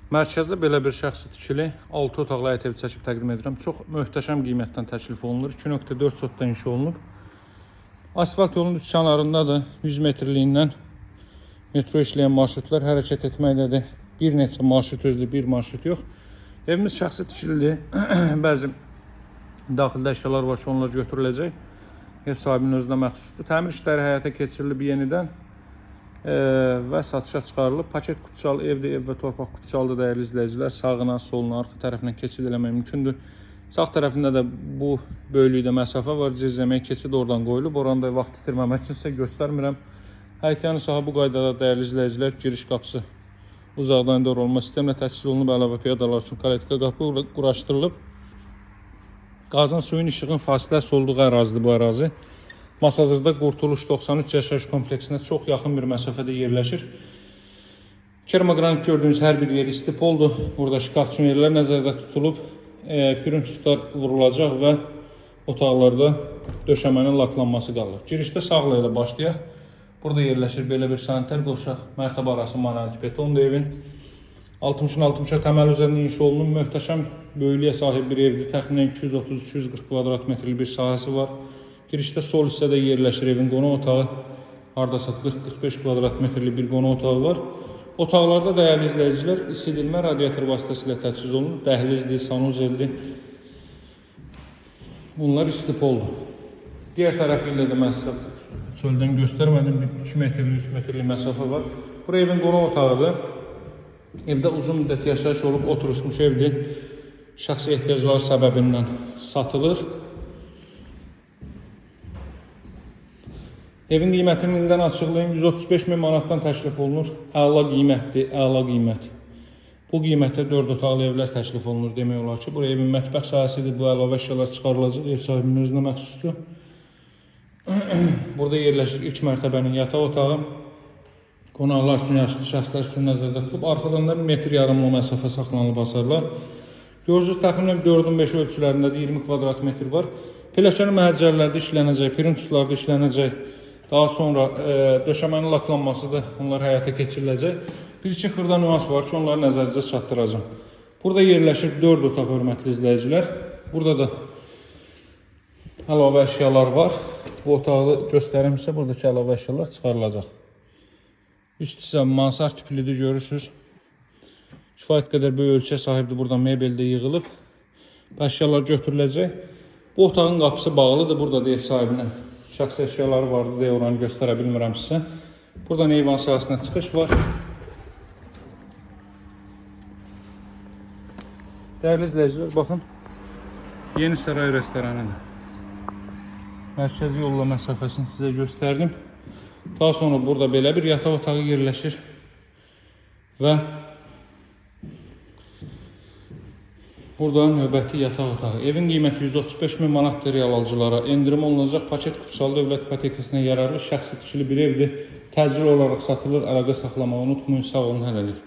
Mərkəzdə belə bir şəxsi tikili 6 otaqlı həyət evi çəkib təqdim edirəm. Çox möhtəşəm qiymətdən təklif olunur. 2.4 sotda inşa olunub. Asfalt yolun üst kənarındadır. 100 metrliyindən metro işləyən marşrutlar hərəkət etməkdədir. Bir neçə marşrut özlü, bir marşrut yox. Evimiz şəxsi tikilidir. Bəzi daxildə əşyalar var ki, onlar götürüləcək. Ev sahibinin özünə məxsusdur. Təmir işləri həyata keçirilib yenidən və satışa çıxarılıb. Paket qutuçalı evdir, ev və torpaq qutuçalıdır dəyərli izləyicilər. Sağına, soluna, arxa tərəfindən keçid eləmək mümkündür. Sağ tərəfində də bu böyüklükdə məsafə var. Cizləmək keçid oradan qoyulub. Oranda vaxt itirməmək üçün isə göstərmirəm. Həyətyanı sahə bu qaydada dəyərli izləyicilər. Giriş qapısı uzaqdan idarə olunma sistemlə təchiz olunub. Əlavə piyadalar üçün kaletka qapı quraşdırılıb. Qazın suyun işığın fasiləsi olduğu ərazidir bu ərazi. Masazırda Qurtuluş 93 yaşayış kompleksinə çox yaxın bir məsafədə yerləşir. Kermogranit gördüyünüz hər bir yeri istipoldur. Burada şkaf üçün yerlər nəzərdə tutulub. Pürünçüslər vurulacaq və otaqlarda döşəmənin laklanması qalır. Girişdə sağla ilə başlayaq. Burada yerləşir belə bir sanitar qovşaq. Mərtəbə arası monolit betondur evin. 60'ın 60'a təməl üzərində inşa olunub. Möhtəşəm böyüklüyə sahib bir evdir. Təxminən 230-240 kvadrat metrlik bir sahəsi var. Girişdə sol hissədə yerləşir evin qonaq otağı. Hardasa 40-45 kvadrat metrlik bir qonaq otağı var. Otaqlarda dəyərli izləyicilər isidilmə radiator vasitəsilə təchiz olunur. Dəhlizdir, sanuzeldir. Bunlar istipoldur. Diğer tərəfi ilə də mən sizə çöldən göstərmədim. 2 metrlik, 3 metrlik məsafə var. Bura evin qonaq otağıdır. Evdə uzun müddət yaşayış olub oturuşmuş evdir. Şəxsi ehtiyacları səbəbindən satılır. Evin qiymətini indi açıqlayım. 135.000 manatdan təklif olunur. Əla qiymətdir, əla qiymət. Bu qiymətdə 4 otaqlı evlər təklif olunur demək olar ki, buraya evin mətbəx sahəsidir. Bu əlavə əşyalar çıxarılacaq. Ev sahibinin özünə məxsusdur. Burada yerləşir ilk mərtəbənin yataq otağı. Qonaqlar üçün, yaşlı şəxslər üçün nəzərdə tutulub. Arxadan da 1,5 metr məsafə saxlanılıb hasarlar. Görürsünüz, təxminən 4-ün 5 ölçülərində 20 kvadrat metr var. Pilləkən məhəccərlərdə işlənəcək, pürünçüslərdə işlənəcək. Daha sonra döşəmənin laklanmasıdır. Onlar həyata keçiriləcək. Bir-iki xırda nüans var ki, onları nəzərinizə çatdıracağım. Burada yerləşir 4 otaq hörmətli izləyicilər. Burada da əlavə əşyalar var. Bu otağı göstərimsə, buradakı əlavə əşyalar çıxarılacaq. Üst hissə mansard tiplidir, görürsünüz. Kifayət qədər böyük ölçüyə sahibdir. Burada mebel də yığılıb. Əşyalar götürüləcək. Bu otağın qapısı bağlıdır. Burada da ev sahibinə şəxsi əşyaları vardı deyə oranı göstərə bilmirəm sizə. Buradan eyvan sahəsinə çıxış var. Dəyərli izləyicilər, baxın. Yeni Saray restoranıdır. Mərkəzi yolla məsafəsini sizə göstərdim. Daha sonra burada belə bir yataq otağı yerləşir. Və burada növbəti yataq otağı. Evin qiyməti 135.000 manatdır real alıcılara. Endirim olunacaq. Paket qutuçalı dövlət ipotekasına yararlı şəxsi tikili bir evdir. Təcil olaraq satılır. Əlaqə saxlamağı unutmayın. Sağ olun, hələlik.